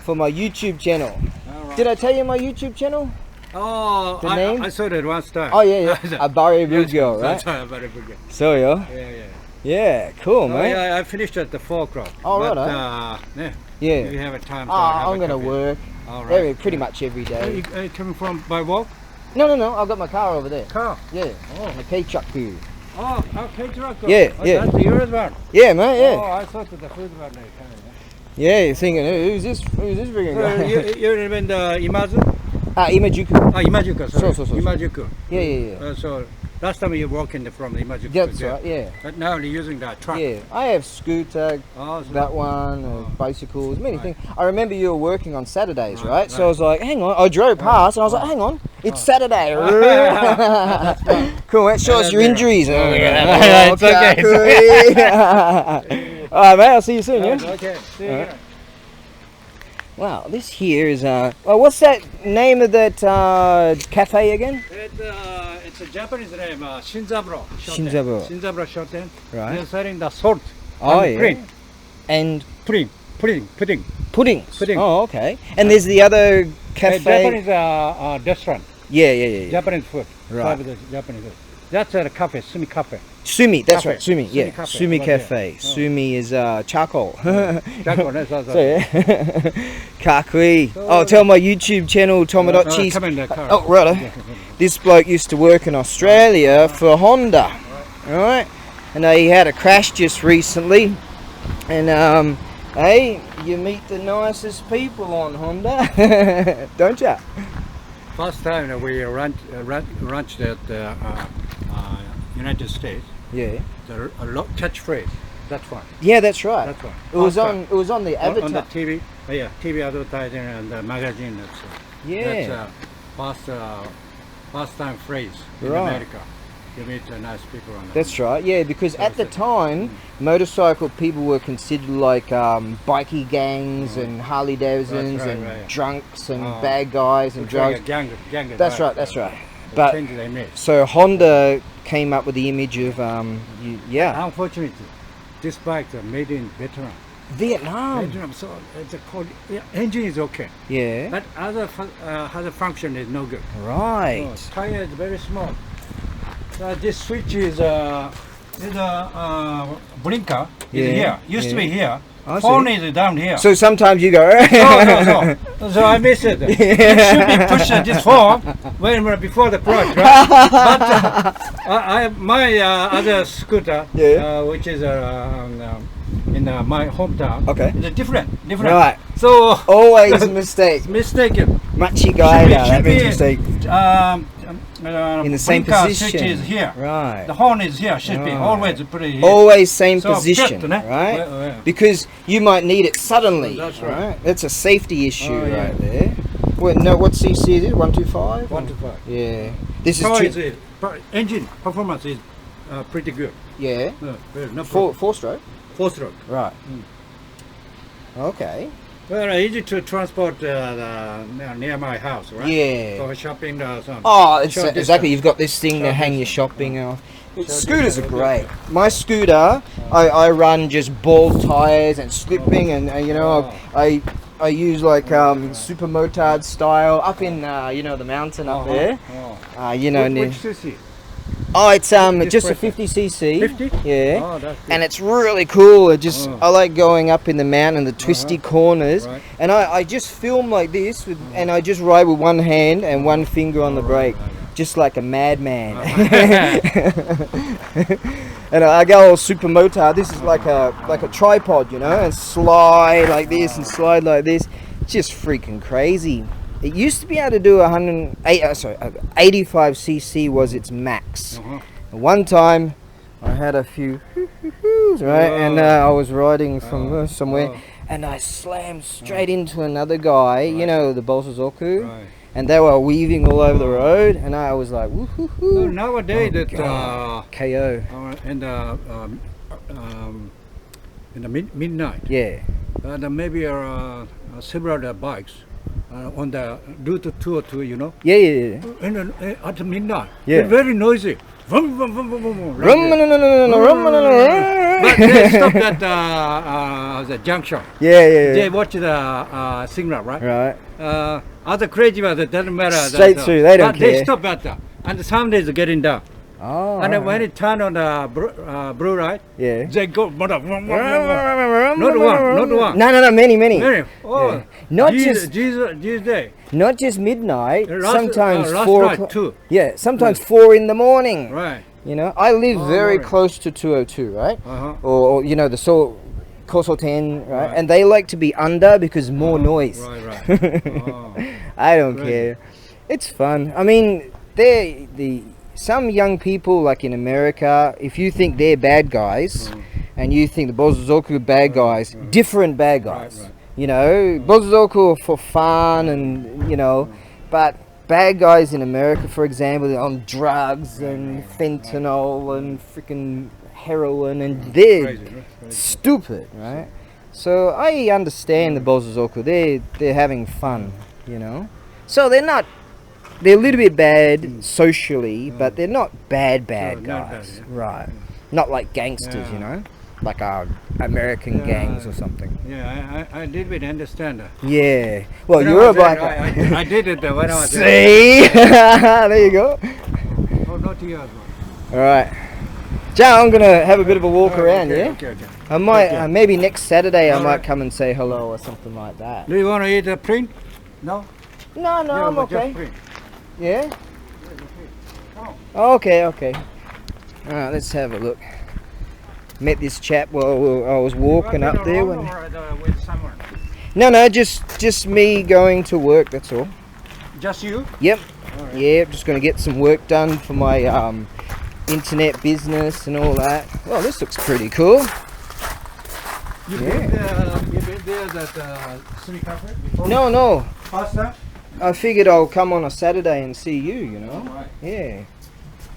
for my YouTube channel. All right. Did I tell you my YouTube channel? Oh, The name? I saw that once time. Oh yeah, ABAREBUGYO, right? That's ABAREBUGYO. So yeah. Yeah, cool, Oh, man. yeah, I finished at the 4 o'clock. Oh, but, right. yeah. Yeah. If you have a time. I'm gonna work. All right. Pretty much every day. Are you coming from by walk? No. I've got my car over there. Car. Yeah. Oh. My K truck here. Oh, okay, truck. Yeah, oh, yeah. That's yours one. Yeah, man. Yeah. Oh, I thought that the food one. Yeah, you're thinking, who's this freaking So guy? you live in the Imazu? Imajuku. Imajuku, sorry. So. Imajuku. Yeah. So last time you walking from the Imajuku. That's right, yeah. But now you're using that truck. Yeah, I have scooter, Oh, so that one, bicycles, many things. I remember you were working on Saturdays, right? Right. So I was like, hang on, I drove past and I was like, hang on, it's Saturday. Cool, man, show us your injuries. It's okay. Alright, mate, I'll see you soon, yeah? Okay, see you again. Wow, this here is, well, what's that name of that cafe again? It's a Japanese name, Shinzaburo. Shinzaburo. Shinzaburo Shoten. Right. They're selling the salt. Oh, and yeah. cream. And Pudding. puddings. Pudding. Oh, okay. And there's the other cafe. Japanese restaurant. Yeah. Japanese food. Right. Serve the Japanese food. That's a cafe, Sumi Cafe. Sumi, that's Cafe. right, Sumi, yeah. Cafe. Sumi Over there. Cafe. Oh. Sumi is charcoal. Jaco, that's also. So yeah. Kakui. Oh, tell my YouTube channel, Tomodachi's. Come in the car. Oh, right. This bloke used to work in Australia for Honda. Alright? And he had a crash just recently. And hey, you meet the nicest people on Honda. Don't ya? First time we launched at United States. Yeah. The catchphrase. That's one. Yeah, that's right. That's one. It was on the On the Avatar. TV. Yeah, TV advertising and the magazine. That's first time phrase in Right. America. You meet nice people on that. That's right, yeah, because at the time, motorcycle people were considered like bikie gangs and Harley Davidsons Right, and right. drunks and bad guys and It's like drugs. a gang. That's right. They But changed their image. so Honda came up with the image of yeah, Unfortunately, this bike is made in Vietnam. Vietnam. So it's called engine is okay, Yeah, but other function is no good. right. So, tire is very small. This switch is blinker is Yeah, here. Used to be here. I Phone see. is down here. So sometimes you go. No. So I missed it. It should be pushed this phone before the clutch, right? But my other scooter, Yeah. which is in my hometown, Okay. it's different. Right. So Always a mistake. mistaken. Machi guy, that makes a mistake. In the same position. Switch is here. Right. The horn is here. Should be Right. always put it here. Always same So, position, good, ne? right? Yeah. Because you might need it suddenly. That's right. That's a safety issue Oh, yeah. right there. Wait, no, what CC is it? 125? 125. Yeah. This Power is is engine performance is pretty good. yeah. No Four stroke. 4-stroke. Right. Okay. Well, easy to transport near my house, right? Yeah. For shopping or something. Oh, it's Short exactly. distance. You've got this thing to Short hang your distance. shopping off. Short Scooters are distance. great. My scooter, I run just ball tires and slipping, and you know, I use like super motard style up in you know, the mountain up there. You know, Which cc? oh, it's just a pressure? 50cc. 50? Yeah. Oh, that's good. And it's really cool. It just Oh. I like going up in the mountain, the twisty corners, Right. and I just film like this with, and I just ride with one hand and one finger on the brake, just like a madman. And I go all super motard. This is like a tripod, you know, and slide like this and slide like this. Just freaking crazy. It used to be able to do 85cc was its max. One time I had a few right, and I was riding from somewhere, and I slammed straight into another guy, you know, the Bosozoku, Right. and they were weaving all over the road, and I was like, So woohoo, nowadays, God. that KO. in the midnight, Yeah. there may be several bikes on the Route 202, you know. Yeah. And at midnight, Yeah. they're very noisy. Vroom, vroom, vroom, vroom, vroom, like Rum, that. no, But they stop at the junction. Yeah, yeah, They yeah. watch the signal, right? Right. Other crazy ones, it doesn't matter. Straight through, they don't but They care. stop at the, and some days getting down. Oh. And then when right. it turn on the blue light, Yeah. they go. Not one, Not not one. No, many. Many. Oh, Yeah. Not Jesus, just Jesus day. not just midnight. Last- Sometimes last 4 night o'clock. too. Yeah, sometimes 4 in the morning. Right. You know, I live Oh, very right. close to 202, right? Uh-huh. Or you know the Koso 10, right? Right. And they like to be under because more noise. Right, right. Oh. I don't Right. care. It's fun. I mean, some young people like in America, if you think they're bad guys and you think the Bozozoku are bad guys, different bad guys. right. You know, Bozozoku are for fun and, you know, but bad guys in America, for example, they're on drugs and fentanyl and freaking heroin and they're Crazy, right? Crazy. stupid, right? So I understand the Bozozoku. They're having fun, you know. So they're a little bit bad socially, but they're not bad No, not bad, guys, yeah. right? Not like gangsters, you Yeah. know, like our American Yeah. gangs or something. Yeah, I did bit understand that. Yeah. Well, When I you're a was there, biker. I did it when I was there. See, there you go. Oh, not yours. All right, Joe, I'm gonna have a bit of a walk around. Okay, Yeah. okay, okay. I might Okay. maybe next Saturday I All might right. come and say hello or something like that. Do you want to eat a print? No? No, Yeah, I'm but just okay. print. Yeah. Oh. Okay. All right, let's have a look. Met this chap while I was walking up there. When... With someone. No, just me going to work. That's all. Just you? Yep. All right. Yeah, just going to get some work done for my internet business and all that. Well, this looks pretty cool. You Yeah. been there that Sumi Cafe before? No. First time? I figured I'll come on a Saturday and see you. You know. Right. Yeah.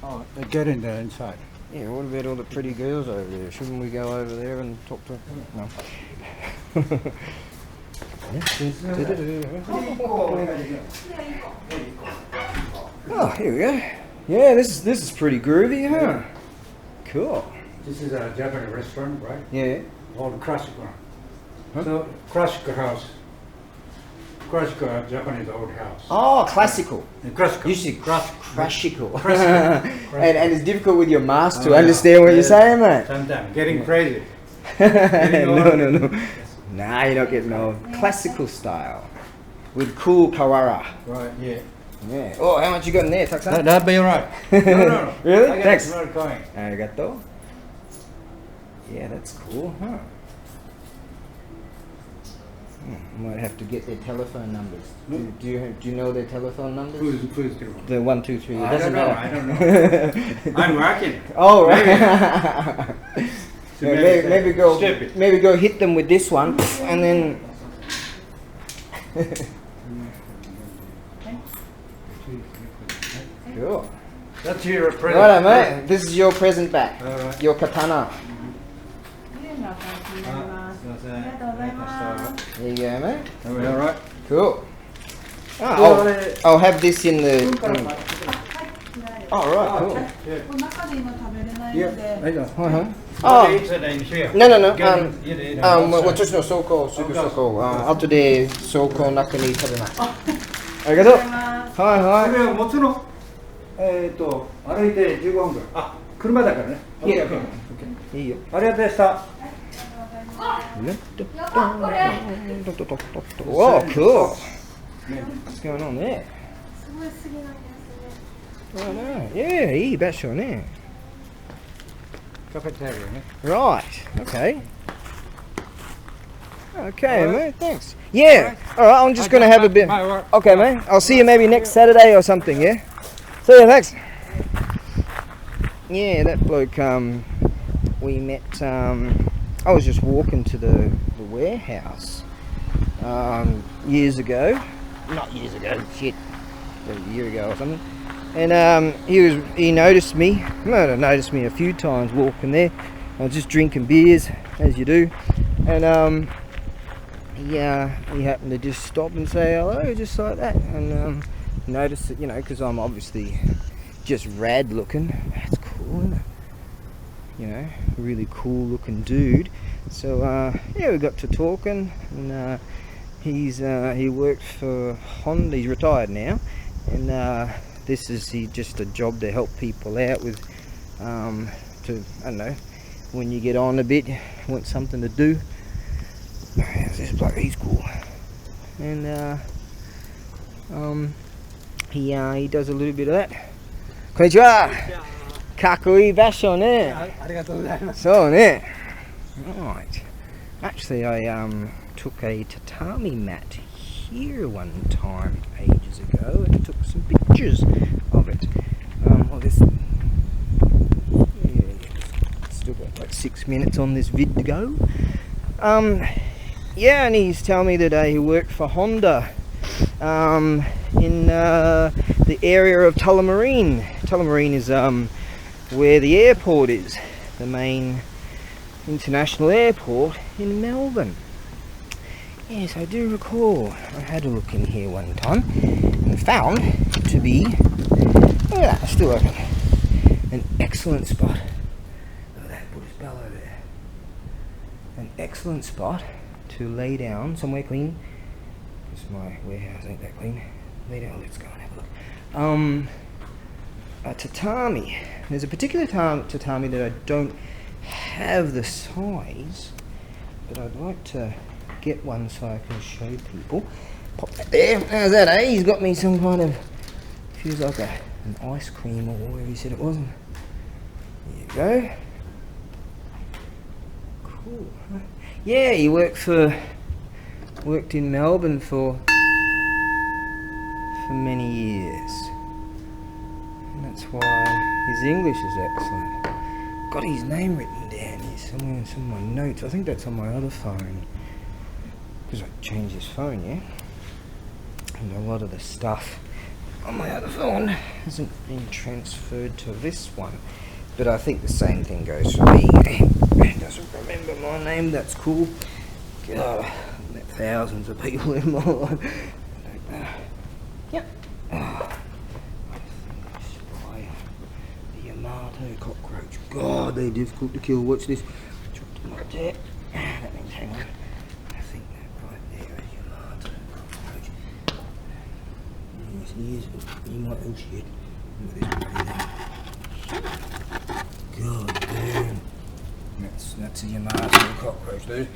Oh, get in there inside. Yeah. What about all the pretty girls over there? Shouldn't we go over there and talk to them? No. Oh, here we go. Yeah, this is pretty groovy, huh? Cool. This is a Japanese restaurant, right? Yeah. Old classical. Huh? So classical house. Classical Japanese old house. Oh, classical. Classical. You see, Classical. classical. and it's difficult with your mask to Oh, understand what yeah. you're saying, mate. Sometimes getting crazy. No. Nah, you're not getting old. Classical style with cool kawara. Right. Yeah. Yeah. Oh, how much you got in there, Taksan? That'd be alright. No. Really? I got Thanks. another coin. Arigato. Yeah, that's cool, huh? Might have to get their telephone numbers. Do you know their telephone numbers? Who's doing? The 1, 2, 3. It I doesn't don't know. matter. I don't know. I'm working. Oh right. So Yeah, Stupid. maybe go hit them with this one, and then. Cool. That's your present. Righto, mate. This is your present back. Alright. Your katana. 綺麗な感じになります。すいません。ありがとうございます。 There you go, mate. Alright. Cool. Ah, Yeah. I'll have this in the. はい、こちらです Oh right, cool. この中で今食べれないので、 I know. Uh-huh. Oh. Oh. It's in here. No. Get Watashi no soko, sugu soko. After de soko naka ni tabemasu. Arigato. はい。これを持つの歩いて15分ぐらい。あ、車だからね。いや OK。いいよ。ありがとうでした。 Whoa, cool. What's going on there? すごいすぎなんですね。 Oh no. Yeah, いい場所ね。カフェテリアね。 Right. Okay. Okay, mate. Thanks. Yeah. All right. I'm just gonna have a bit. My work. Okay, mate. I'll see you maybe next Saturday or something. Yeah. See you. Thanks. Yeah, that bloke. We met. I was just walking to the warehouse. Years ago. Not years ago. Shit. A year ago or something. And he noticed me. He might have noticed me a few times walking there. I was just drinking beers, as you do. And he happened to just stop and say hello, just like that. And noticed that, you know, because I'm obviously just rad looking. That's cool, isn't it? you know, really cool looking dude. So yeah, we got to talking, and he worked for Honda. He's retired now, and this is just a job to help people out with, to, I don't know, when you get on a bit, want something to do. This bloke, he's cool, and he does a little bit of that. Konnichiwa. Kakui basho ne. So ne. Right. Actually, I took a tatami mat here one time ages ago and took some pictures of it. Well, this, yeah, still got like 6 minutes on this vid to go. Yeah, and he's telling me that he worked for Honda in the area of Tullamarine. Tullamarine is where the airport is, the main international airport in Melbourne. Yes, I do recall. I had a look in here one time and found it to be, look at that, still open, an excellent spot. Look at that Buddhist bell over there. An excellent spot to lay down somewhere clean. Because my warehouse ain't that clean. Lay down, let's go and have a look. A tatami. There's a particular tatami that I don't have the size, but I'd like to get one so I can show people. Pop that there. How's that, eh? He's got me some kind of, feels like an ice cream or whatever he said it was. There you go. Cool. Yeah, he worked in Melbourne for many years. And that's why his English is excellent. Got his name written down here somewhere in some of my notes. I think that's on my other phone. Because I changed this phone, yeah? And a lot of the stuff on my other phone hasn't been transferred to this one. But I think the same thing goes for me. He doesn't remember my name, that's cool. God, I've met thousands of people in my life. Yep. The Yamato cockroach. God, they're difficult to kill. Watch this. Drop them right there. That means hang on. I think that right there is Yamato cockroach. Yes, he is. He might oh shit. Look at this. God damn. That's a Yamato cockroach, dude.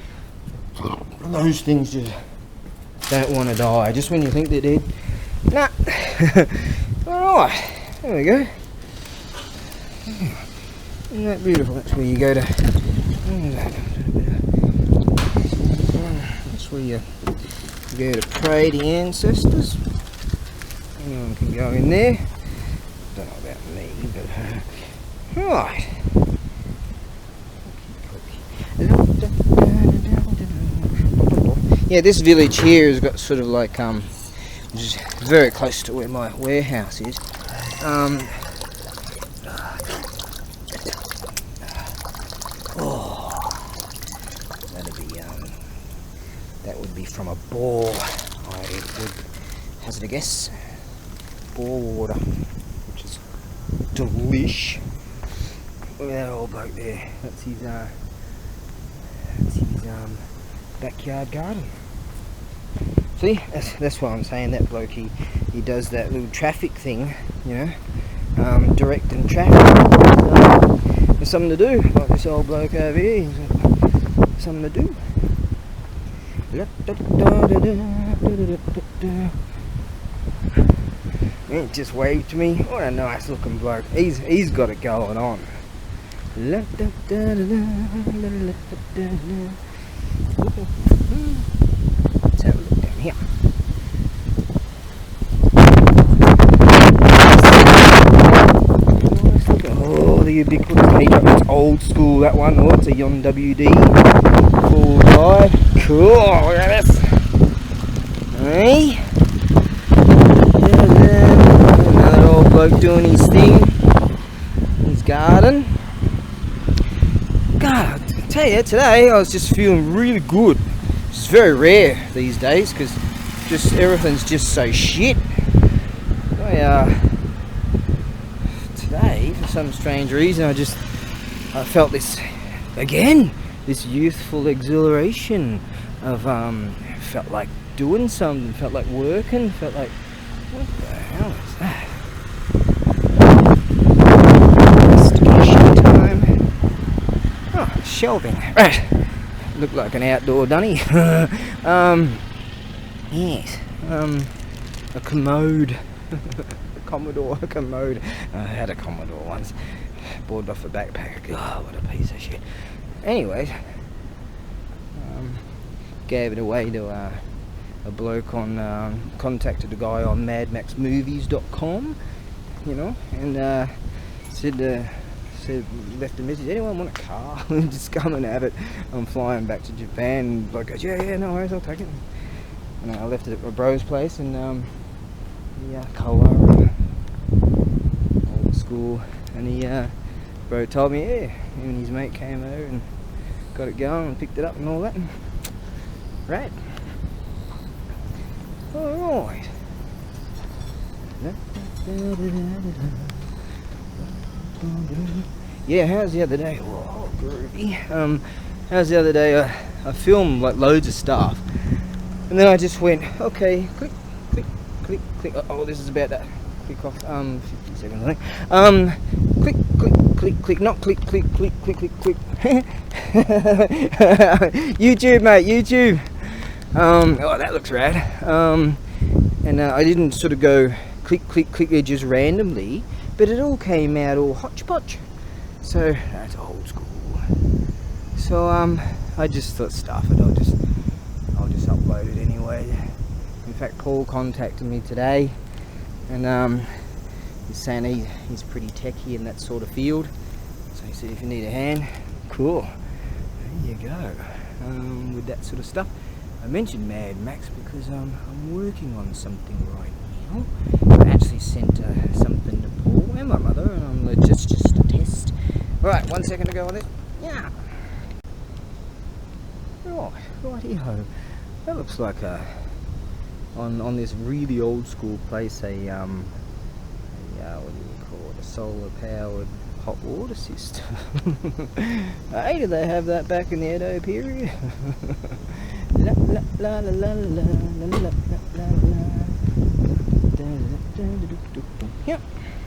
Those things just don't want to die. Just when you think they're dead. Nah. Alright. There we go. Isn't that beautiful? That's where you go to. That's where you go to pray the ancestors. Anyone can go in there. Don't know about me, but right. Yeah, this village here has got sort of like which is very close to where my warehouse is. That would be from a bore. I would hazard a guess. Bore water, which is delish. Look at that old bloke there. That's his backyard garden. See, that's what I'm saying. That bloke, he does that little traffic thing, you know, directing traffic. There's something to do. Like this old bloke over here, he's got something to do. He just waved to me. What a nice looking bloke. He's got it going on. Let's have a look down here. Oh, the ubiquitous heater. It's old school, that one. Oh, it's a Yon WD. Full drive. Cool. Look at this. Hey. Another old bloke doing his thing. His garden. God, I tell you, today I was just feeling really good. It's very rare these days because just everything's just so shit. Today, for some strange reason, I just I felt this again, this youthful exhilaration of felt like doing something, felt like working, felt like, what the hell is that? Investigation time. Oh, shelving. Right. Looked like an outdoor dunny. Yes. A commode. A commode. I had a Commodore once. Bought it off a backpacker. God, what a piece of shit. Anyways, gave it away to a bloke on, contacted a guy on madmaxmovies.com, you know, and said left a message, anyone want a car? Just come and have it. I'm flying back to Japan. And the bloke goes, yeah, no worries, I'll take it. And I left it at my bro's place, and colour, old school, and bro told me, him and his mate came over and got it going and picked it up and all that. And, right. Alright. Yeah, how's the other day? Whoa, groovy. How's the other day? I filmed like loads of stuff, and then I just went, okay, click, click, click, click. Oh, this is about to click off. 50 seconds, I think. Click, click, click, click. Not click, click, click, click, click, click. YouTube, mate, YouTube. Oh, that looks rad. And I didn't sort of go click, click, click it just randomly, but it all came out all hodgepodge. So that's old school. So I just thought, stuff it. I'll just upload it anyway. In fact, Paul contacted me today, and he's saying he's pretty techie in that sort of field. So he said, if you need a hand, cool. There you go. With that sort of stuff. I mentioned Mad Max because I'm working on something right now. I actually sent something to Paul and my mother, and I'm like, just a test. Alright, 1 second to go on this. Yeah. Righty-ho. That looks like on this really old school place, what do you call it, a solar powered hot water system. Hey, did they have that back in the Edo period? La la la la la la la la la. Yep.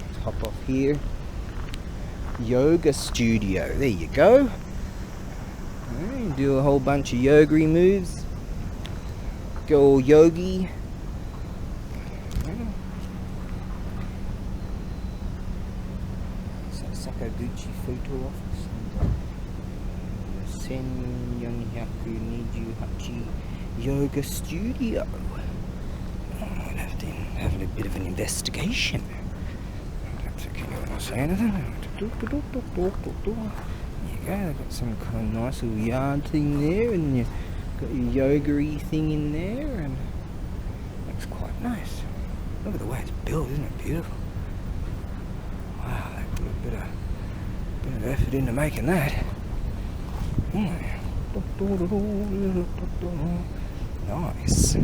Let's hop off here. Yoga studio. There you go. Right, do a whole bunch of yoga moves. Go all yogi. Sakaguchi photo office. Sen-428 yoga studio. I'll have to have a bit of an investigation. I don't think anyone will say anything. There you go, they've got some kind of nice little yard thing there, and you've got your yoga-y thing in there, and it looks quite nice. Look at the way it's built, isn't it beautiful? Wow, they put a bit of effort into making that. Nice.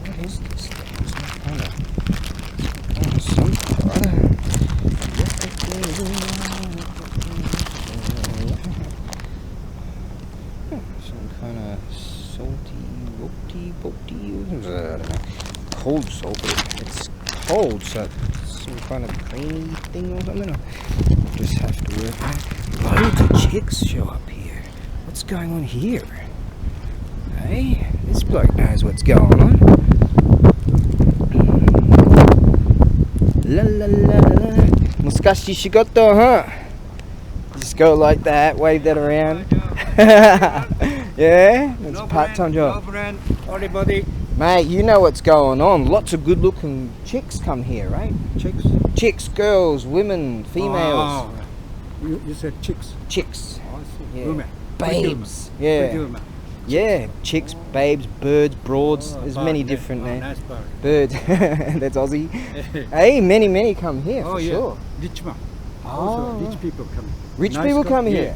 What is this? Some kind of salty, cold salt, but it's cold, so it's some kind of creamy thing or something. I'll just have to work out. Loads of chicks show up here. What's going on here? Hey, this bloke knows what's going on. La la la la. Muskashi shigoto, huh? Just go like that, wave that around. Yeah, it's a part-time job. No brand, everybody. Mate, you know what's going on. Lots of good-looking chicks come here, right? Chicks? Chicks, girls, women, females. Oh, you said chicks. Chicks. Oh, I see. Yeah. Women. Babes. Yeah. Yeah, chicks, babes, birds, broads. There's many different names. Nice bird. Birds. That's Aussie. Hey, many come here for sure. Rich man. Oh, Also, rich people come. Rich Nice people co- come yeah. here.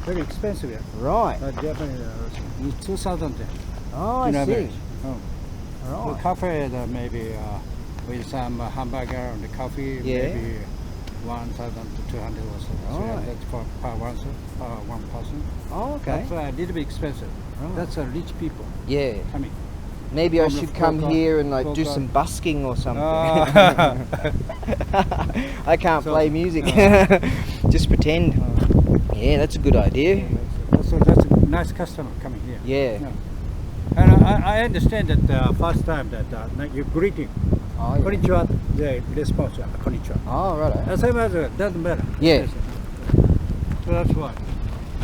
Very expensive. Yeah. Right. Japanese. In 2010. Oh, I in see. average. Oh. Right. The cafe maybe with some hamburger and the coffee, Yeah. maybe 1,000 to 200 or so. Right. That's for per one person. Oh, okay. That's a little bit expensive. Right. That's rich people Yeah. coming. Maybe I From the should come folk here and like folk do art. some busking or something. I can't So- play music. Just pretend. Yeah, that's a good idea. So that's a nice customer coming here. Yeah. And I understand that first time that like you greeting, Oh, yeah. konnichiwa, the response, konnichiwa. Oh, right. Same as doesn't matter. Yeah. So that's why.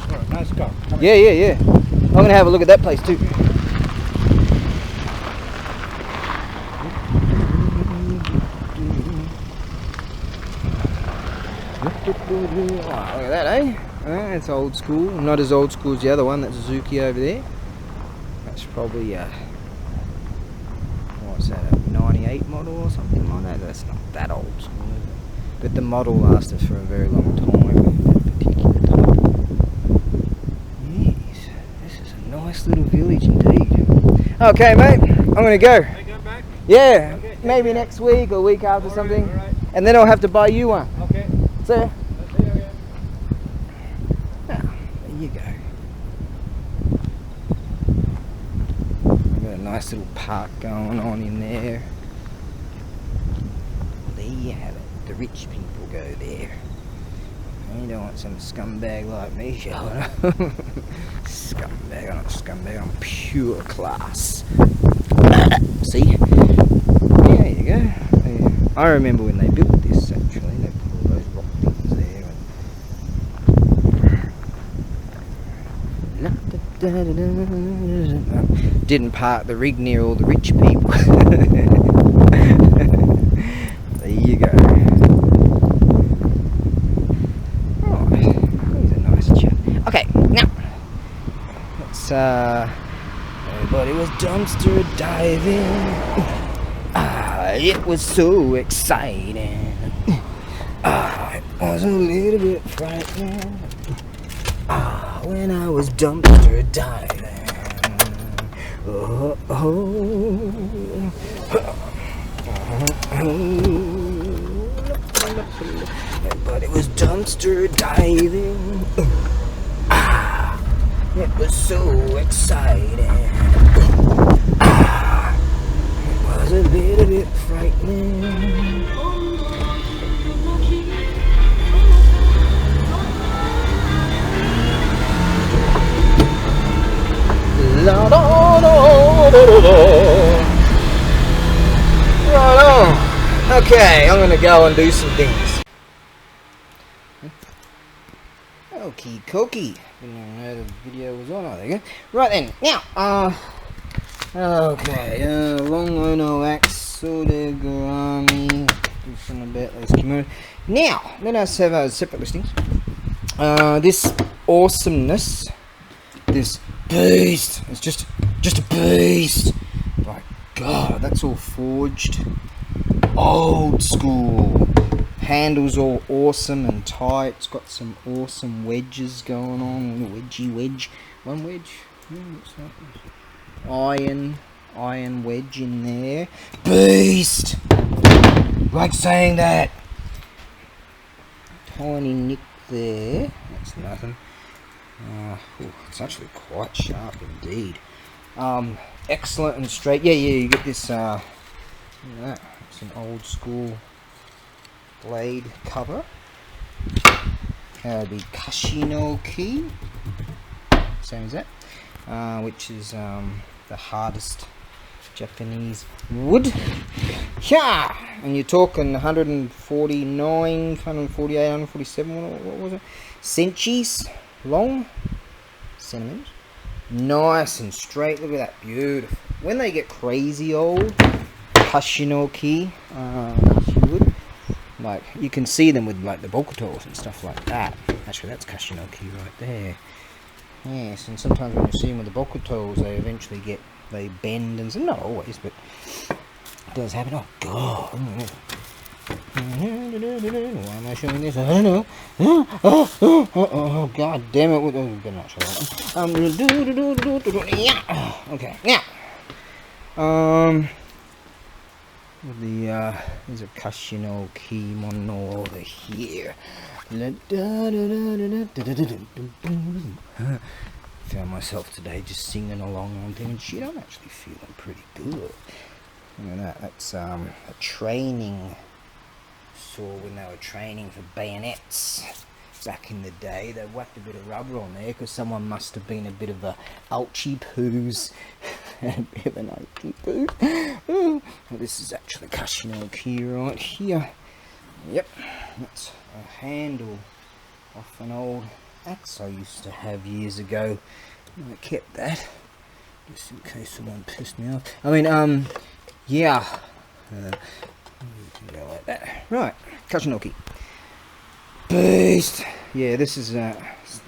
Alright, nice car. Yeah, yeah, yeah. I'm gonna have a look at that place too. Oh, look at that, eh? It's old school. Not as old school as the other one. That's Suzuki over there. That's probably what's that? A 98 model or something like that. That's not that old school, is it? But the model lasted for a very long time. That particular type. Yes, this is a nice little village indeed. Okay, mate. I'm gonna go. I go back? Yeah, Okay, take maybe care. next week or week after Alright, something, alright. and then I'll have to buy you one. Okay. So, Let's see again. there you go. Got a nice little park going on in there. There you have it. The rich people go there. You don't want some scumbag like me showing up. Scumbag, I'm not a scumbag, I'm pure class. See? There you go. Yeah. I remember when they built this actually, they put all those rock things there. Didn't park the rig near all the rich people. There you go. Oh, he's a nice chap. Okay, now let's everybody was dumpster diving. It was so exciting. It was a little bit frightening. When I was dumpster diving. But it was dumpster diving. It was so exciting. It was a little bit frightening. La, da, da, da, da, da. Right on. Okay, I'm gonna go and do some things. Okie dokie. Didn't even know the video was on. Oh, there you go. Right then. Now, okay. Long Ono Axe, Sodegarami. Do something about those kimono. Now, let us have separate listings. This awesomeness. This beast. It's just a beast. My God, that's all forged. Old school. Handles all awesome and tight. It's got some awesome wedges going on. Wedgie wedge. One wedge. What's that? Iron wedge in there. Beast. Like saying that. Tiny nick there. That's nothing. It's actually quite sharp indeed. Excellent and straight. Yeah, you get this. Look at that. It's an old school blade cover. The Kashino key, same as that, which is the hardest Japanese wood. Yeah, and you're talking 149, 148, 147. What was it? Centimeters long, centimeters. Nice and straight. Look at that, beautiful. When they get crazy old, Kashino key, wood. Like, you can see them with like the bokutos and stuff like that. Actually, that's Kashino key right there. Yes, and sometimes when you see them with the bokutos, they eventually they bend and not always, but it does happen. Oh God! Why am I showing this? I don't know. Oh God damn it! Better not show that. Yeah. Okay. Now. There's a Kashino Kimono over here. Found myself today just singing along and thinking, shit, I'm actually feeling pretty good. You know, that's a training saw when they were training for bayonets back in the day. They whacked a bit of rubber on there because someone must have been a bit of a ouchie poos. A bit of an ouchie poo. Well, this is actually Kashino key right here. Yep, that's a handle off an old axe I used to have years ago. I kept that just in case someone pissed me off. I mean, yeah. Go like that. Right, Kashinoki. Beast. Yeah, this is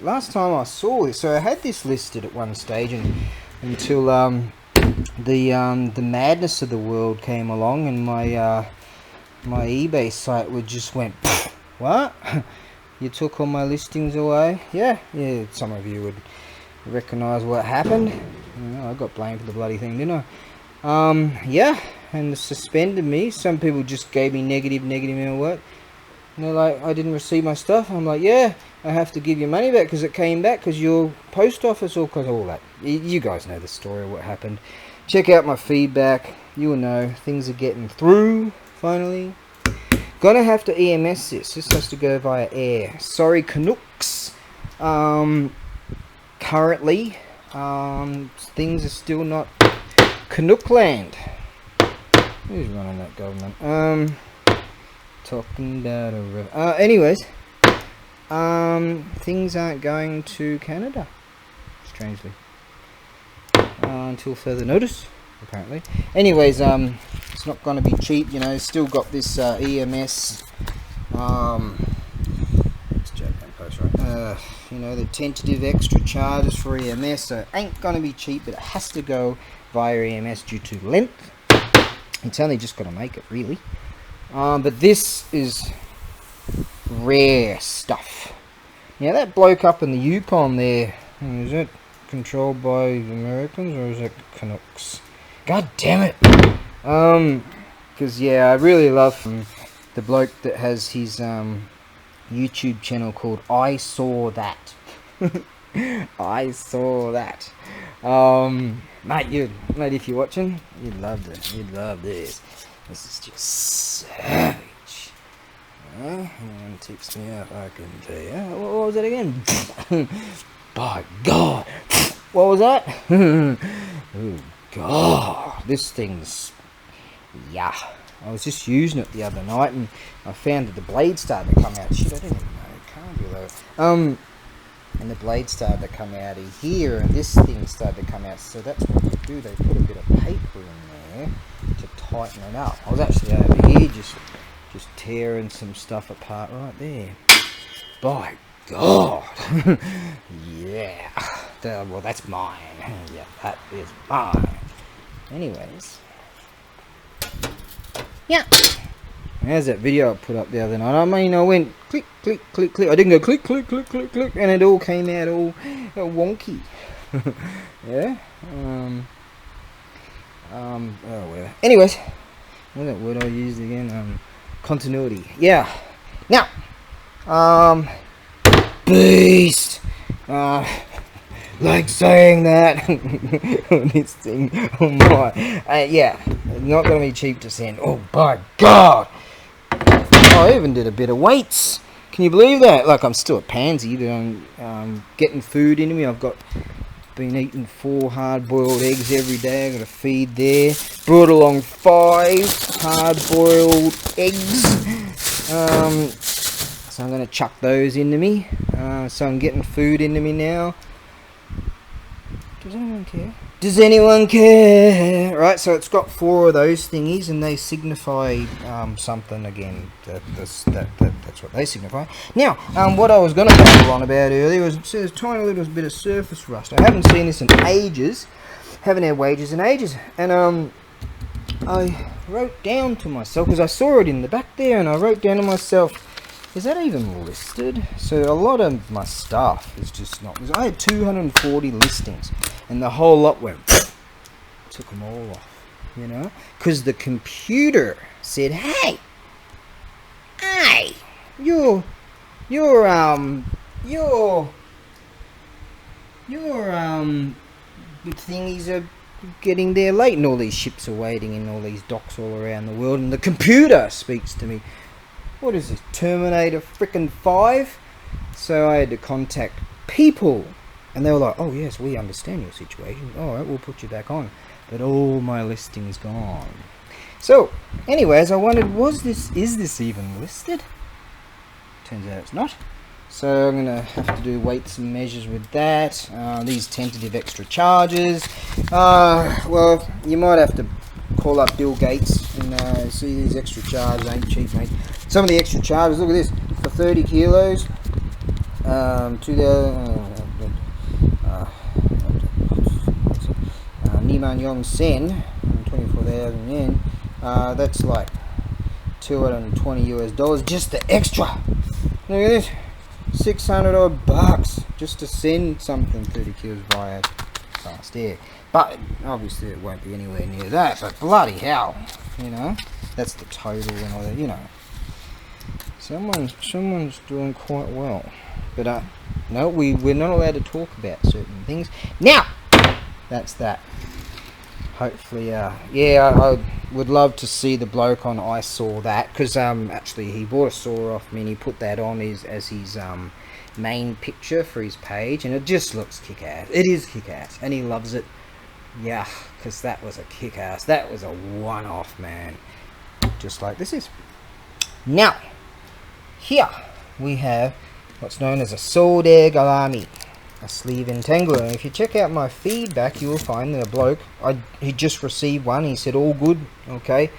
last time I saw this. So I had this listed at one stage, and until the madness of the world came along, and my my eBay site would just went, what? You took all my listings away? Yeah. Some of you would recognise what happened. I got blamed for the bloody thing, didn't I? Yeah, and suspended me. Some people just gave me negative work. And they're like, I didn't receive my stuff. I'm like, yeah, I have to give you money back because it came back because your post office or because all that. You guys know the story of what happened. Check out my feedback. You will know things are getting through finally. Gonna have to EMS this. This has to go via air. Sorry, Canucks. Currently, things are still not Canuckland. Who's running that government? Talking about a river. Anyways, things aren't going to Canada, strangely, until further notice, apparently. Anyways, it's not going to be cheap, you know. Still got this EMS. It's Japan Post, right? You know, the tentative extra charges for EMS. So it ain't going to be cheap, but it has to go via EMS due to length. It's only just got to make it, really. But this is rare stuff. Now that bloke up in the Yukon there, is that controlled by Americans or is that Canucks? God damn it! Because yeah, I really love the bloke that has his YouTube channel called I Saw That. I Saw That. Mate, if you're watching, you'd love this. You'd love this. This is just savage. Anyone tips me up, I can tell you. What was that again? By God. What was that? Oh God. This thing's... yeah. I was just using it the other night and I found that the blade started to come out. Shit, I didn't even know. It can't be though. And the blade started to come out of here and this thing started to come out. So that's what they do. They put a bit of paper in there to tighten it up. I was actually over here just tearing some stuff apart right there. By God. Yeah. Well, that's mine. Yeah, that is mine. Anyways. Yeah. There's that video I put up the other night. I mean, I went click, click, click, click. I didn't go click, click, click, click, click, and it all came out all wonky. Yeah. Oh well. Anyways, what's that word I used again? Continuity. Yeah. Now, beast. Like saying that on this thing. Oh my. Yeah. Not gonna be cheap to send. Oh by God. I even did a bit of weights. Can you believe that? Like I'm still a pansy, but I'm getting food into me. I've been eating 4 hard-boiled eggs every day. I got to feed there. Brought along 5 hard-boiled eggs. So I'm going to chuck those into me. So I'm getting food into me now. Does anyone care? Does anyone care? Right, so it's got 4 of those thingies, and they signify something again. That's what they signify. Now, what I was going to go on about earlier was a tiny little bit of surface rust. I haven't seen this in ages. Haven't had wages in ages. And I wrote down to myself, because I saw it in the back there, and I wrote down to myself, is that even listed? So a lot of my stuff is just not. I had 240 listings, and the whole lot went. Took them all off. you know, because the computer said, hey, your thingies are getting there late, and all these ships are waiting in all these docks all around the world, and the computer speaks to me. What is this, Terminator frickin' 5? So I had to contact people, and they were like, oh yes, we understand your situation, alright, we'll put you back on. But all my listings gone. So anyways, I wondered, is this even listed? Turns out it's not. So I'm gonna have to do weights and measures with that. These tentative extra charges. Well, you might have to call up Bill Gates and see these extra charges ain't cheap, mate. Some of the extra charges, look at this, for 30 kilos, Niman Yong Sen, 24,000 yen. That's like $220 just the extra. Look at this, 600 odd bucks just to send something 30 kilos via fast air. But obviously it won't be anywhere near that. But bloody hell, you know, that's the total and all that. You know, someone's doing quite well. But no, we're not allowed to talk about certain things now. That's that. Hopefully, yeah, I would love to see the bloke on I Saw That, because actually he bought a saw off me and he put that on as his main picture for his page, and it just looks kick-ass. It is kick-ass, and he loves it. Yeah, because that was a kick-ass. That was a one-off, man. Just like this is. Now, here we have what's known as a Sodegarami, a sleeve entangler. And if you check out my feedback, you will find that a bloke, he just received one. He said all good, okay.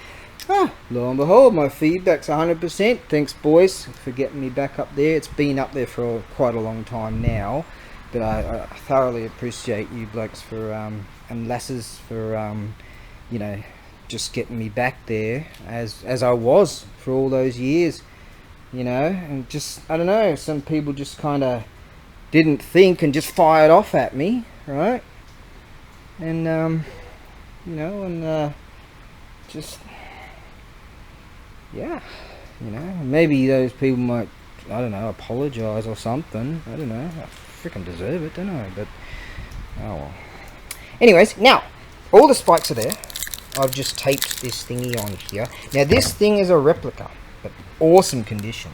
Lo and behold, my feedback's 100%. Thanks, boys, for getting me back up there. It's been up there for quite a long time now, but I thoroughly appreciate you blokes for and lasses for you know, just getting me back there as I was for all those years, you know. And just, I don't know, some people just kind of didn't think and just fired off at me, right? And you know, and just, yeah, you know, maybe those people might, I don't know, apologize or something. I don't know, I freaking deserve it, don't I? But oh well. Anyways, now all the spikes are there. I've just taped this thingy on here. Now this thing is a replica, but awesome condition.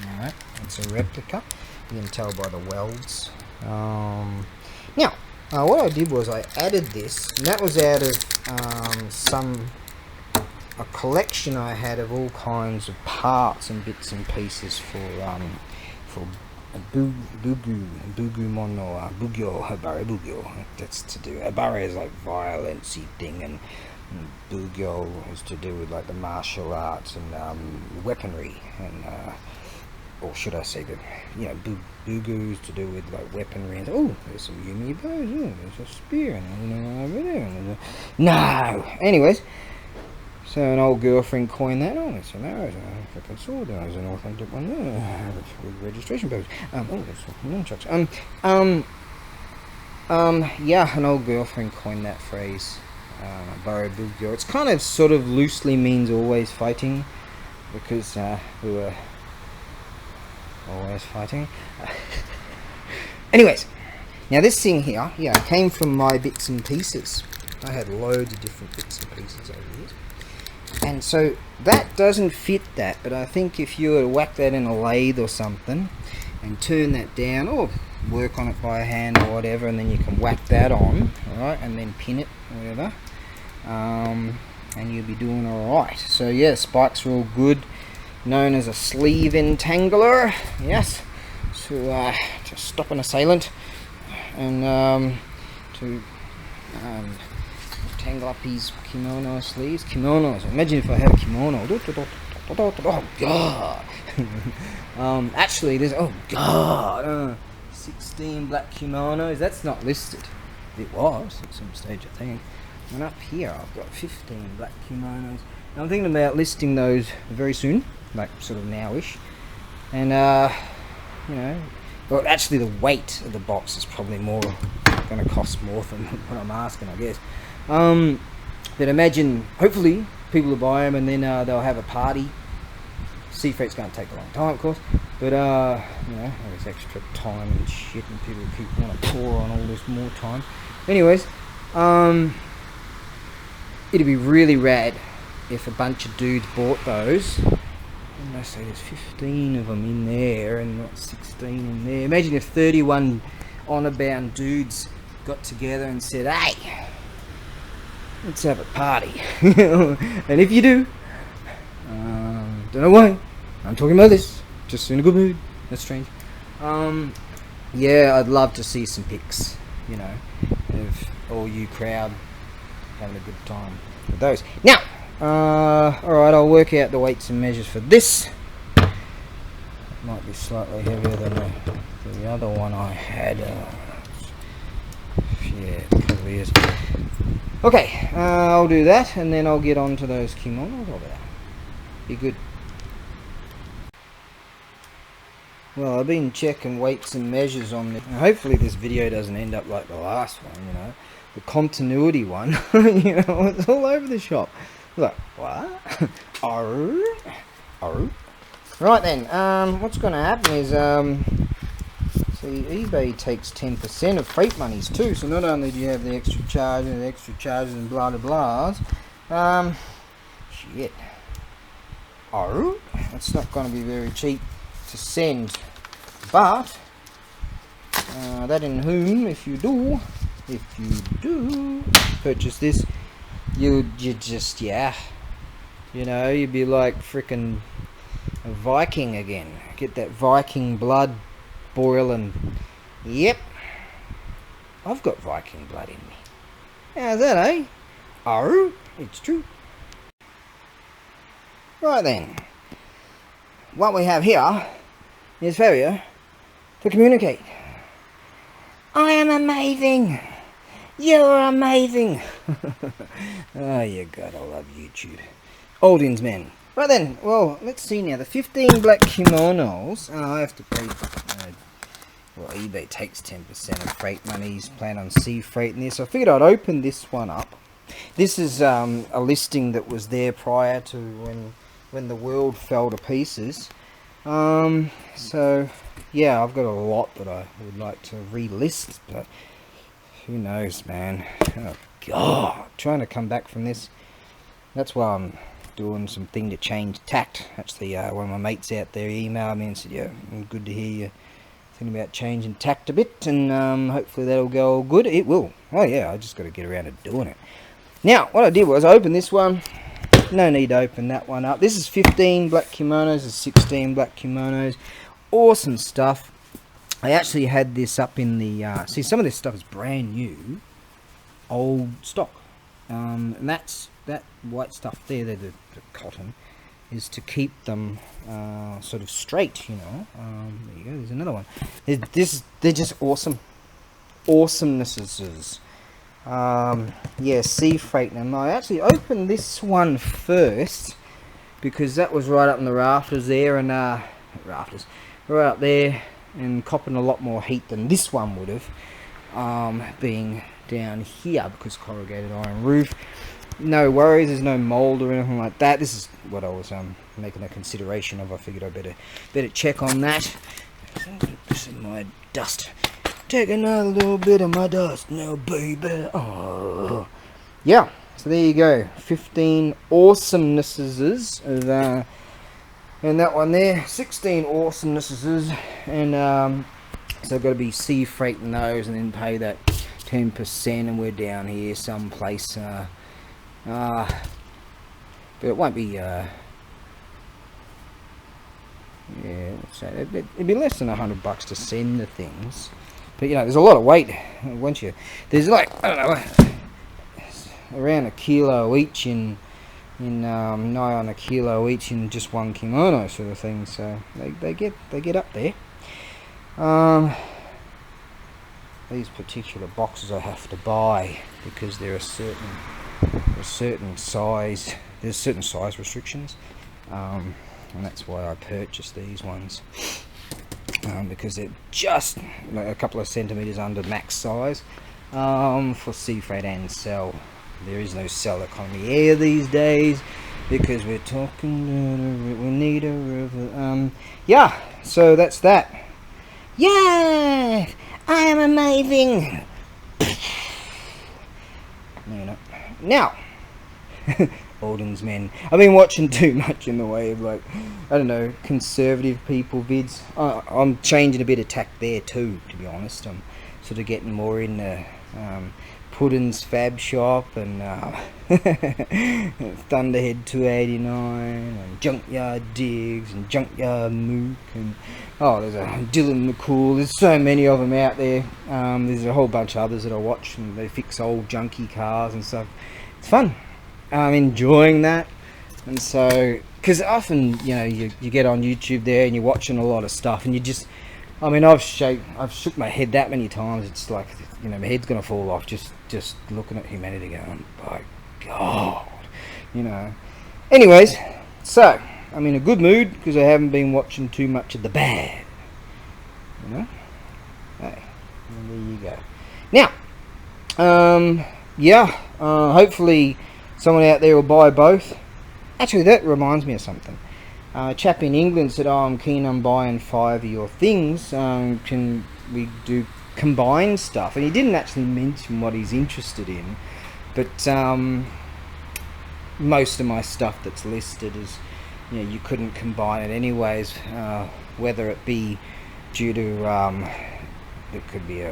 Alright, it's a replica. You can tell by the welds. Now, what I did was I added this, and that was out of a collection I had of all kinds of parts and bits and pieces for Bugyo, ABAREBUGYO. That's to do. Abare is like violency thing, and Bugyo is to do with like the martial arts and weaponry, and or should I say that, you know, Bugu is to do with like weaponry, and oh, there's some Yumi bows, oh, there's a spear, and you know, over there, and no. Anyways, so an old girlfriend coined that. Oh, it's an arrow, a freaking sword. There's an authentic one there with registration papers. Oh, there's nunchucks. Yeah, an old girlfriend coined that phrase, ABAREBUGYO. It's kind of sort of loosely means always fighting, because we were always fighting. Anyways, now this thing here, yeah, came from my bits and pieces. I had loads of different bits and pieces over here. And so that doesn't fit that, but I think if you were to whack that in a lathe or something and turn that down, or work on it by hand or whatever, and then you can whack that on, alright, and then pin it or whatever, and you'll be doing alright. So yeah, spikes are all good, known as a sleeve entangler, yes, to stop an assailant, and to tangle up his kimono sleeves. Kimonos, imagine if I had a kimono. Oh god. Actually there's, oh god, 16 black kimonos. That's not listed. It was at some stage, I think. And up here I've got 15 black kimonos. Now I'm thinking about listing those very soon, like sort of nowish. And you know, well, actually the weight of the box is probably more going to cost more than what I'm asking, I guess. But imagine, hopefully, people will buy them and then they'll have a party. Sea freight's going to take a long time, of course, but you know, there's extra time and shit, and people want to pour on all this more time. Anyways, it'd be really rad if a bunch of dudes bought those. And I say there's 15 of them in there and not 16 in there. Imagine if 31 honor-bound dudes got together and said, "Hey, let's have a party." And if you do, don't know why I'm talking about this, just in a good mood. That's strange. Yeah, I'd love to see some pics, you know, of all you crowd having a good time with those. Now, alright, I'll work out the weights and measures for this. It might be slightly heavier than the other one I had. Yeah, it probably is. Okay, I'll do that, and then I'll get on to those kimonos over there. Be good. Well, I've been checking weights and measures on this. Hopefully this video doesn't end up like the last one, you know. The continuity one, you know, it's all over the shop. Look, what? Arr, arr. Right then, what's going to happen is, see, eBay takes 10% of freight monies too, so not only do you have the extra charges and blah blah blahs, shit. Arr, it's not going to be very cheap to send, but that in whom, if you do purchase this, you just, yeah, you know, you'd be like frickin' a Viking again. Get that Viking blood boiling. Yep, I've got Viking blood in me. How's that, eh? Oh, it's true. Right then, what we have here is failure to communicate. I am amazing. You're amazing. Oh, you gotta love YouTube. Oldins men. Right then, well, let's see now. The 15 black kimonos. I have to pay. Well, eBay takes 10% of freight monies. Plan on sea freight in this. I figured I'd open this one up. This is a listing that was there prior to when the world fell to pieces. So yeah, I've got a lot that I would like to relist, but who knows, man. Oh god, trying to come back from this. That's why I'm doing something to change tact. Actually, one of my mates out there emailed me and said, yeah, good to hear you thinking about changing tact a bit, and hopefully that'll go all good. It will. Oh yeah, I just got to get around to doing it. Now, what I did was I opened this one. No need to open that one up. This is 15 black kimonos. This is 16 black kimonos. Awesome stuff. I actually had this up in the... see, some of this stuff is brand new. Old stock. And that white stuff there, the cotton, is to keep them sort of straight, you know. There you go. There's another one. They're just awesome. Awesomenesses. Yeah, sea freight. Now I actually opened this one first because that was right up in the rafters there, and rafters right up there, and copping a lot more heat than this one would have, being down here because corrugated iron roof. No worries, there's no mold or anything like that. This is what I was making a consideration of. I figured I better check on that. This is my dust. Take another little bit of my dust now, baby. Oh, yeah. So there you go. 15 awesomenesses of, and that one there, 16 awesomenesses, and so I've got to be sea freighting those, and then pay that 10%, and we're down here someplace. But it won't be. Yeah, so it'd be less than $100 to send the things. But you know, there's a lot of weight, won't you? There's like, I don't know, around a kilo each in nigh on a kilo each in just one kimono sort of thing. So they get up there. These particular boxes I have to buy because there are certain size. There's certain size restrictions, and that's why I purchased these ones. Because they're just like a couple of centimeters under max size for sea freight and sell. There is no cell economy air these days because we're talking. We need a river. Yeah. So that's that. Yeah, I am amazing. No, you're not. Now, Alden's men. I've been watching too much in the way of, like, I don't know, conservative people vids. I'm changing a bit of tack there too, to be honest. I'm sort of getting more in the Puddin's Fab Shop and Thunderhead 289 and Junkyard Digs and Junkyard Mook and there's a Dylan McCool. There's so many of them out there. There's a whole bunch of others that I watch and they fix old junky cars and stuff. It's fun. I'm enjoying that. And so, because often, you know, you get on YouTube there and you're watching a lot of stuff and you just, I mean, I've shook my head that many times. It's like, you know, my head's gonna fall off just looking at humanity going, my God, you know. Anyways, so I'm in a good mood because I haven't been watching too much of the bad, you know. Hey, well, there you go. Now, hopefully someone out there will buy both. Actually, that reminds me of something. A chap in England said, I'm keen on buying 5 of your things. Can we do combined stuff? And he didn't actually mention what he's interested in. But most of my stuff that's listed is, you know, you couldn't combine it anyways. Whether it be due to, it could be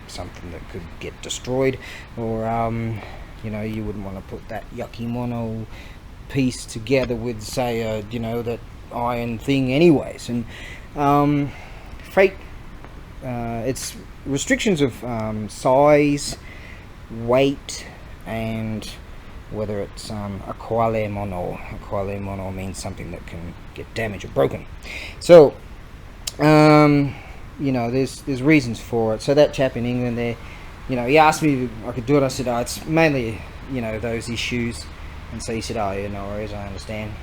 something that could get destroyed. Or, you know, you wouldn't want to put that Kimono piece together with, say, you know, that iron thing anyways. And freight, it's restrictions of size, weight, and whether it's a quale mono. A quale mono means something that can get damaged or broken. So you know, there's reasons for it. So that chap in England there, you know, he asked me if I could do it. I said, it's mainly, you know, those issues. And so he said, yeah, no worries, I understand.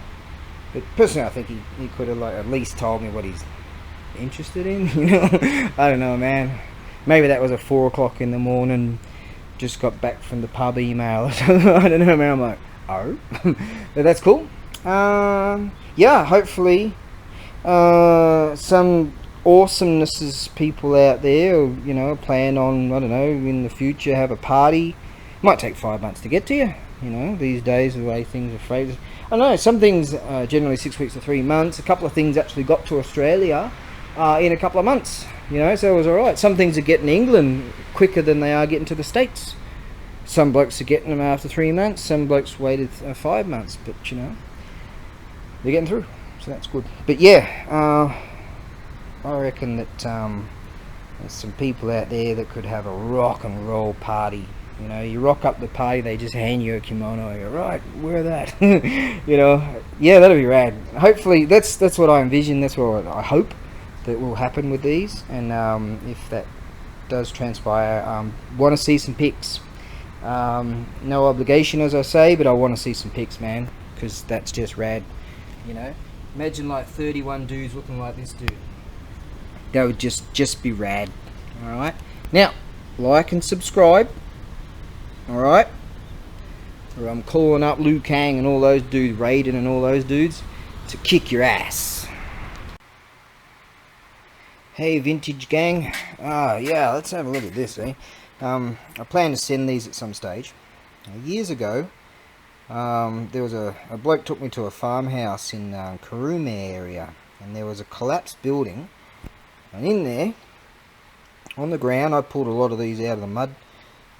But personally, I think he could have, like, at least told me what he's interested in, you know. I don't know, man. Maybe that was a 4 o'clock in the morning, just got back from the pub email. I don't know, man. I'm like, oh. But that's cool. Yeah, hopefully some awesomenesses people out there, you know, plan on, I don't know, in the future have a party. Might take 5 months to get to you. You know, these days, the way things are phrased. I know, some things generally 6 weeks to 3 months. A couple of things actually got to Australia in a couple of months. You know, so it was alright. Some things are getting to England quicker than they are getting to the States. Some blokes are getting them after 3 months. Some blokes waited 5 months. But, you know, they're getting through. So that's good. But, yeah, I reckon that there's some people out there that could have a rock and roll party. You know, you rock up the party, they just hand you a kimono. You're right, wear that. You know, yeah, that'll be rad. Hopefully, that's what I envision. That's what I hope that will happen with these. And if that does transpire, want to see some pics. No obligation, as I say, but I want to see some pics, man, because that's just rad. You know, imagine like 31 dudes looking like this dude. That would just be rad. All right. Now, like and subscribe. Alright, or I'm calling up Liu Kang and all those dudes, Raiden and all those dudes, to kick your ass. Hey vintage gang, yeah, let's have a look at this, eh? I plan to send these at some stage. Years ago, there was a bloke took me to a farmhouse in Kurume area, and there was a collapsed building, and in there, on the ground, I pulled a lot of these out of the mud.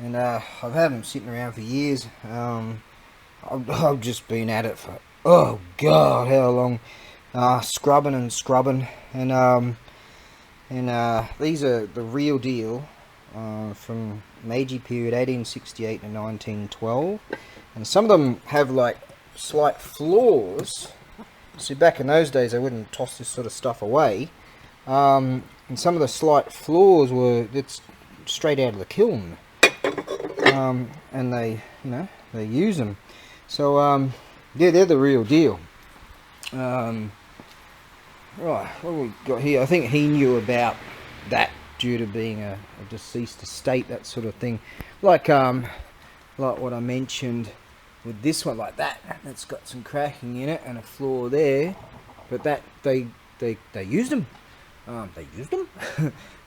And I've had them sitting around for years. I've just been at it for, oh God, how long? Scrubbing and scrubbing. And these are the real deal from Meiji period, 1868 to 1912. And some of them have like slight flaws. See, back in those days, they wouldn't toss this sort of stuff away. And some of the slight flaws were, it's straight out of the kiln. And they, you know, they use them. So, yeah, they're the real deal. Right, what have we got here? I think he knew about that due to being a deceased estate, that sort of thing. Like, like what I mentioned with this one, like that. That's got some cracking in it and a flaw there, but that they used them. They used them.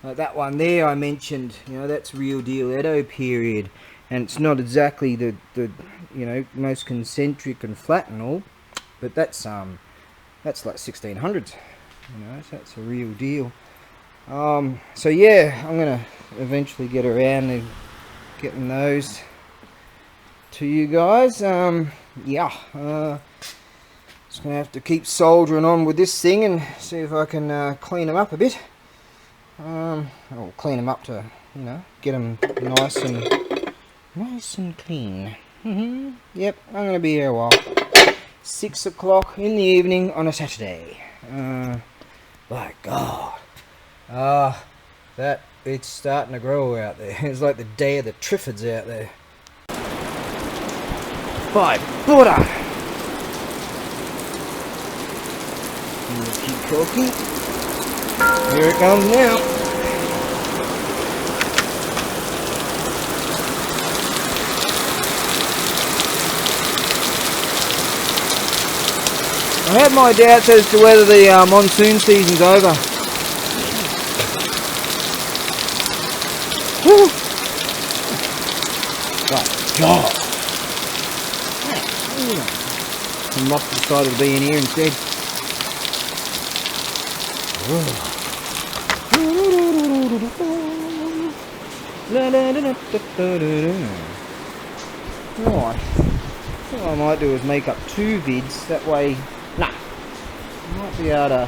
Like that one there, I mentioned. You know, that's real deal Edo period, and it's not exactly the you know, most concentric and flat and all, but that's like 1600s. You know, so that's a real deal. So yeah, I'm gonna eventually get around to getting those to you guys. Yeah, just gonna have to keep soldering on with this thing and see if I can clean them up a bit. Or clean them up to, you know, get them nice and clean. Yep, I'm gonna be here a while. 6 o'clock in the evening on a Saturday. My God. That it's starting to grow out there. It's like the day of the Triffids out there. By Buddha! Cookie. Here it comes now. I have my doubts as to whether the monsoon season's over. Woo! Oh God! I must have decided to be in here instead. Right. What I might do is make up 2 vids. That way, nah, I might be able to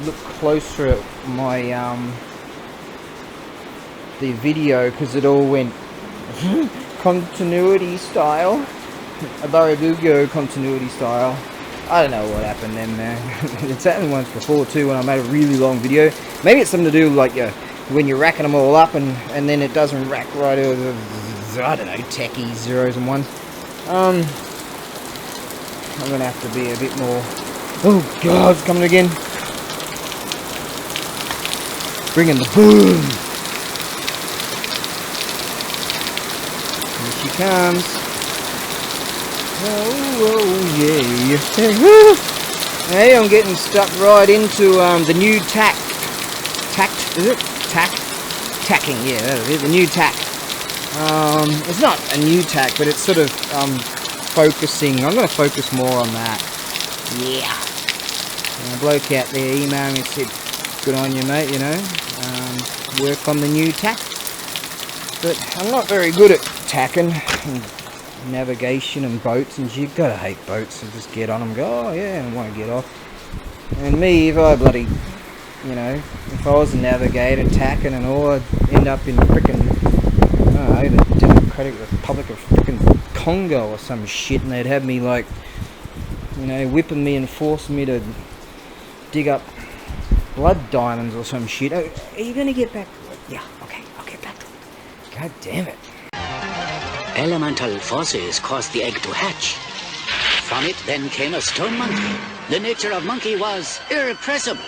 look closer at my the video, because it all went continuity style. ABAREBUGYO continuity style. I don't know what happened then, man. It's happened once before too, when I made a really long video. Maybe it's something to do with, like, when you're racking them all up and then it doesn't rack right over. I don't know, techie zeros and ones. I'm gonna have to be a bit more. Oh God, it's coming again. Bringing the boom. Here she comes. Oh yeah. Hey, I'm getting stuck right into the new tacking, yeah, that is the new tack. It's not a new tack, but it's sort of focusing. I'm going to focus more on that. Yeah. And a bloke out there emailed me and said, good on you, mate, you know, work on the new tack. But I'm not very good at tacking and navigation and boats, and you gotta hate boats and just get on them and go, oh yeah, and want to get off. And me, if I bloody, you know, if I was a navigator tacking and all, I'd end up in frickin', I don't know, the Democratic Republic of frickin' Congo or some shit, and they'd have me, like, you know, whipping me and forcing me to dig up blood diamonds or some shit. Oh, are you gonna get back to it? Yeah, okay, I'll get back to it. God damn it. Elemental forces caused the egg to hatch. From it then came a stone monkey. The nature of monkey was irrepressible.